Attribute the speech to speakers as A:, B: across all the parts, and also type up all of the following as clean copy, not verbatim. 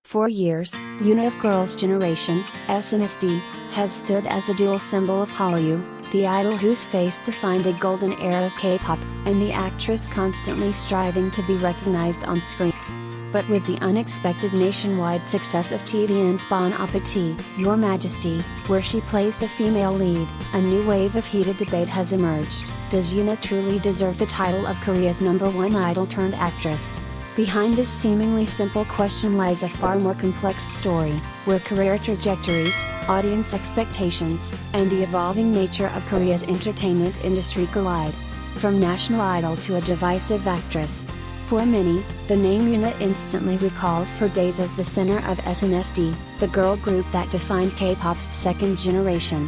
A: For years, YoonA of Girls' Generation, SNSD, has stood as a dual symbol of Hallyu, the idol whose face defined a golden era of K-pop, and the actress constantly striving to be recognized on screen. But with the unexpected nationwide success of TVN's Bon Appétit, Your Majesty, where she plays the female lead, a new wave of heated debate has emerged. Does YoonA truly deserve the title of Korea's #1 idol-turned-actress? Behind this seemingly simple question lies a far more complex story, where career trajectories, audience expectations, and the evolving nature of Korea's entertainment industry collide. From national idol to a divisive actress. For many, the name YoonA instantly recalls her days as the center of SNSD, the girl group that defined K-pop's second generation.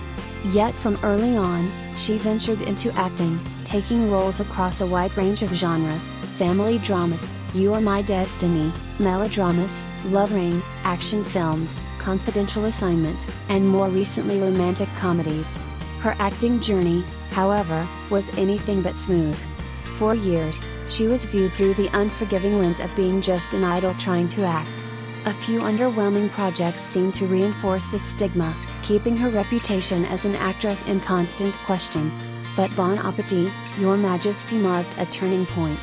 A: Yet from early on, she ventured into acting, taking roles across a wide range of genres: family dramas, You Are My Destiny, melodramas, Love Ring, action films, Confidential Assignment, and more recently romantic comedies. Her acting journey, however, was anything but smooth. For years, she was viewed through the unforgiving lens of being just an idol trying to act. A few underwhelming projects seemed to reinforce this stigma, keeping her reputation as an actress in constant question. But Bon Appétit, Your Majesty marked a turning point.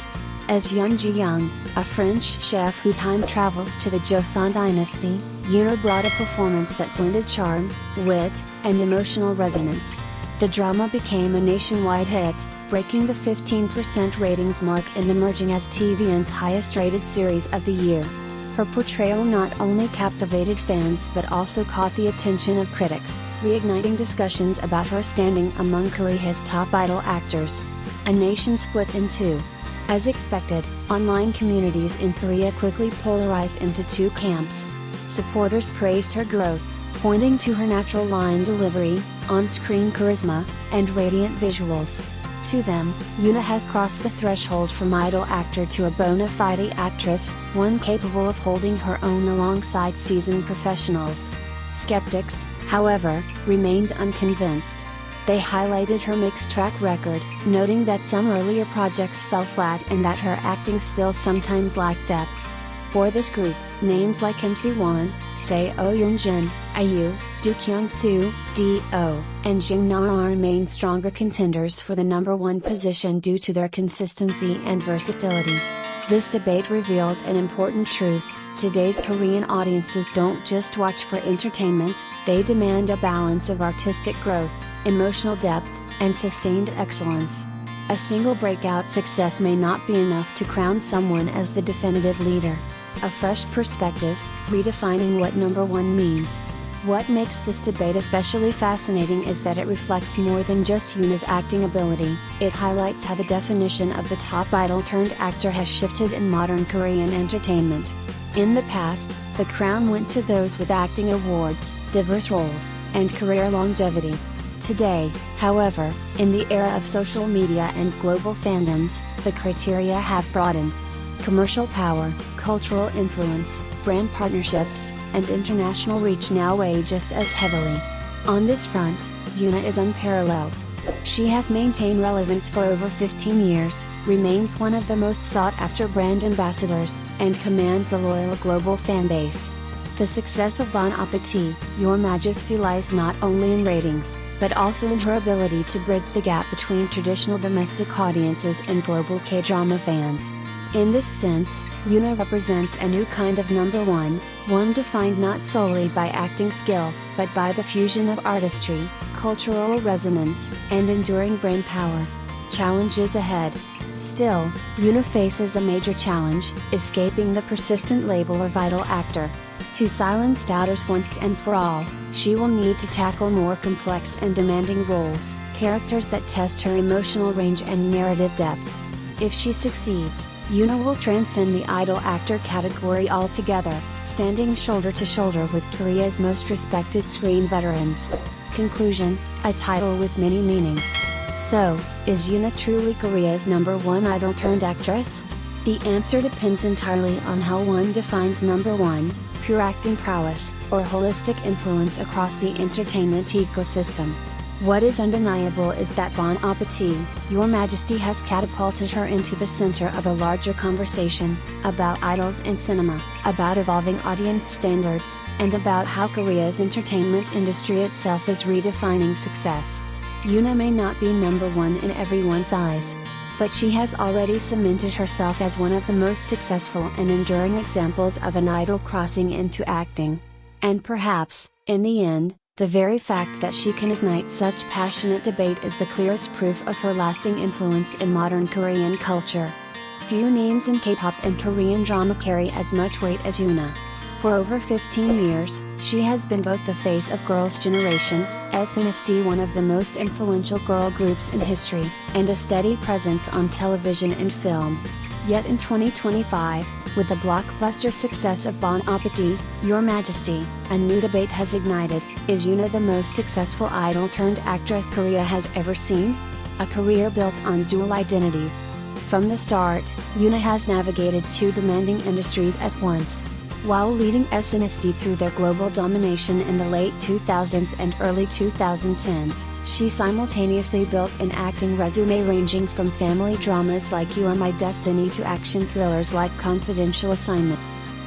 A: As Yoon Ji-young, a French chef who time travels to the Joseon dynasty, YoonA brought a performance that blended charm, wit, and emotional resonance. The drama became a nationwide hit, breaking the 15% ratings mark and emerging as TVN's highest-rated series of the year. Her portrayal not only captivated fans but also caught the attention of critics, reigniting discussions about her standing among Korea's top idol actors. A nation split in two. As expected, online communities in Korea quickly polarized into two camps. Supporters praised her growth, pointing to her natural line delivery, on-screen charisma, and radiant visuals. To them, YoonA has crossed the threshold from idol actor to a bona fide actress, one capable of holding her own alongside seasoned professionals. Skeptics, however, remained unconvinced. They highlighted her mixed track record, noting that some earlier projects fell flat and that her acting still sometimes lacked depth. For this group, names like Siwan, Seo Yoonjin, IU, Do Kyung-soo, D.O., and JoonA remain stronger contenders for the #1 position due to their consistency and versatility. This debate reveals an important truth: today's Korean audiences don't just watch for entertainment, they demand a balance of artistic growth, emotional depth, and sustained excellence. A single breakout success may not be enough to crown someone as the definitive leader. A fresh perspective, redefining what #1 means. What makes this debate especially fascinating is that it reflects more than just YoonA's acting ability, it highlights how the definition of the top idol-turned-actor has shifted in modern Korean entertainment. In the past, the crown went to those with acting awards, diverse roles, and career longevity. Today, however, in the era of social media and global fandoms, the criteria have broadened. Commercial power, cultural influence, brand partnerships, and international reach now weigh just as heavily. On this front, YoonA is unparalleled. She has maintained relevance for over 15 years, remains one of the most sought-after brand ambassadors, and commands a loyal global fanbase. The success of Bon Appétit, Your Majesty lies not only in ratings, but also in her ability to bridge the gap between traditional domestic audiences and global K-drama fans. In this sense, YoonA represents a new kind of #1, one defined not solely by acting skill, but by the fusion of artistry, cultural resonance, and enduring brand power. Challenges ahead. Still, YoonA faces a major challenge: escaping the persistent label of idol actor. To silence doubters once and for all, she will need to tackle more complex and demanding roles, characters that test her emotional range and narrative depth. If she succeeds, YoonA will transcend the idol actor category altogether, standing shoulder to shoulder with Korea's most respected screen veterans. Conclusion: a title with many meanings. So, is YoonA truly Korea's #1 idol-turned-actress? The answer depends entirely on how one defines #1, pure acting prowess, or holistic influence across the entertainment ecosystem. What is undeniable is that Bon Appétit, Your Majesty has catapulted her into the center of a larger conversation, about idols in cinema, about evolving audience standards, and about how Korea's entertainment industry itself is redefining success. YoonA may not be number one in everyone's eyes, but she has already cemented herself as one of the most successful and enduring examples of an idol crossing into acting. And perhaps, in the end, the very fact that she can ignite such passionate debate is the clearest proof of her lasting influence in modern Korean culture. Few names in K-pop and Korean drama carry as much weight as YoonA. For over 15 years, she has been both the face of Girls' Generation, SNSD, one of the most influential girl groups in history, and a steady presence on television and film. Yet in 2025, with the blockbuster success of Bon Appétit, Your Majesty, a new debate has ignited: is YoonA the most successful idol-turned-actress Korea has ever seen? A career built on dual identities. From the start, YoonA has navigated two demanding industries at once. While leading SNSD through their global domination in the late 2000s and early 2010s, she simultaneously built an acting resume ranging from family dramas like You Are My Destiny to action thrillers like Confidential Assignment.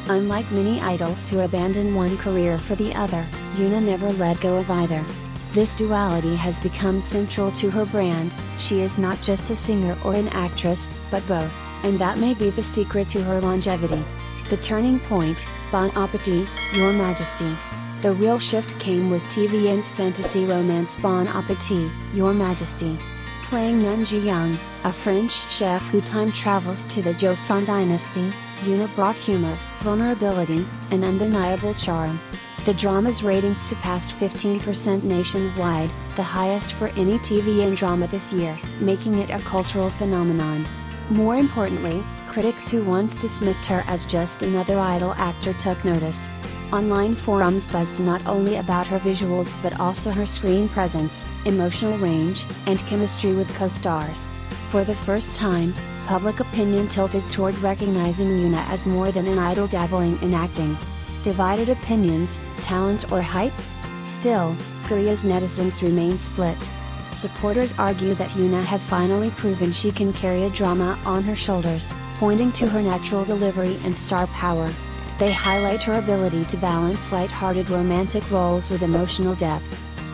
A: Unlike many idols who abandon one career for the other, YoonA never let go of either. This duality has become central to her brand. She is not just a singer or an actress, but both, and that may be the secret to her longevity. The turning point, Bon Appétit, Your Majesty. The real shift came with TVN's fantasy romance Bon Appétit, Your Majesty. Playing Yoon Ji-young, a French chef who time travels to the Joseon dynasty, YoonA brought humor, vulnerability, and undeniable charm. The drama's ratings surpassed 15% nationwide, the highest for any TVN drama this year, making it a cultural phenomenon. More importantly, critics who once dismissed her as just another idol actor took notice. Online forums buzzed not only about her visuals but also her screen presence, emotional range, and chemistry with co-stars. For the first time, public opinion tilted toward recognizing YoonA as more than an idol dabbling in acting. Divided opinions, talent or hype? Still, Korea's netizens remain split. Supporters argue that YoonA has finally proven she can carry a drama on her shoulders, pointing to her natural delivery and star power. They highlight her ability to balance light-hearted romantic roles with emotional depth.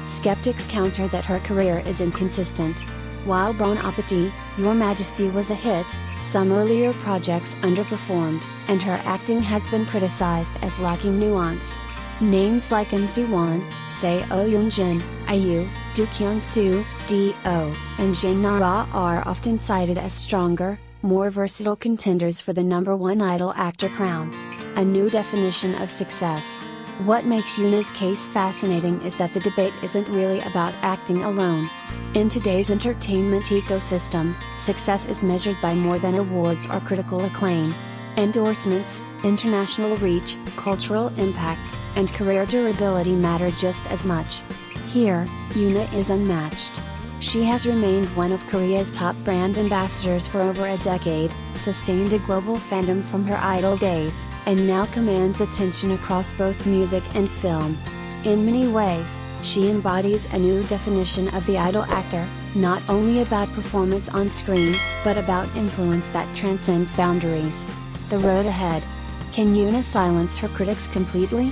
A: Skeptics counter that her career is inconsistent. While Bon Appétit, Your Majesty was a hit, some earlier projects underperformed, and her acting has been criticized as lacking nuance. Names like Siwan, Seo Yoon-jin, IU, Do Kyung-soo, D.O., and Jae Na-ra are often cited as stronger, more versatile contenders for the number one idol actor crown. A new definition of success. What makes YoonA's case fascinating is that the debate isn't really about acting alone. In today's entertainment ecosystem, success is measured by more than awards or critical acclaim. Endorsements, international reach, cultural impact, and career durability matter just as much. Here, YoonA is unmatched. She has remained one of Korea's top brand ambassadors for over a decade, sustained a global fandom from her idol days, and now commands attention across both music and film. In many ways, she embodies a new definition of the idol actor, not only about performance on screen, but about influence that transcends boundaries. The road ahead. Can YoonA silence her critics completely?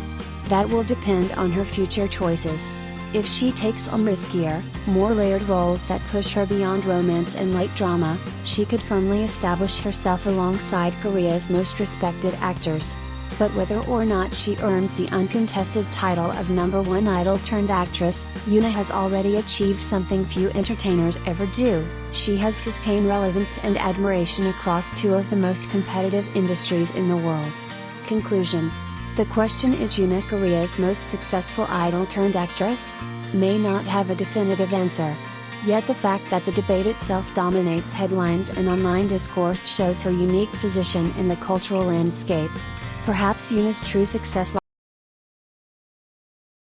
A: That will depend on her future choices. If she takes on riskier, more layered roles that push her beyond romance and light drama, she could firmly establish herself alongside Korea's most respected actors. But whether or not she earns the uncontested title of number one idol-turned-actress, YoonA has already achieved something few entertainers ever do. She has sustained relevance and admiration across two of the most competitive industries in the world. Conclusion. The question, is YoonA Korea's most successful idol-turned-actress? May not have a definitive answer. Yet the fact that the debate itself dominates headlines and online discourse shows her unique position in the cultural landscape. Perhaps YoonA's true success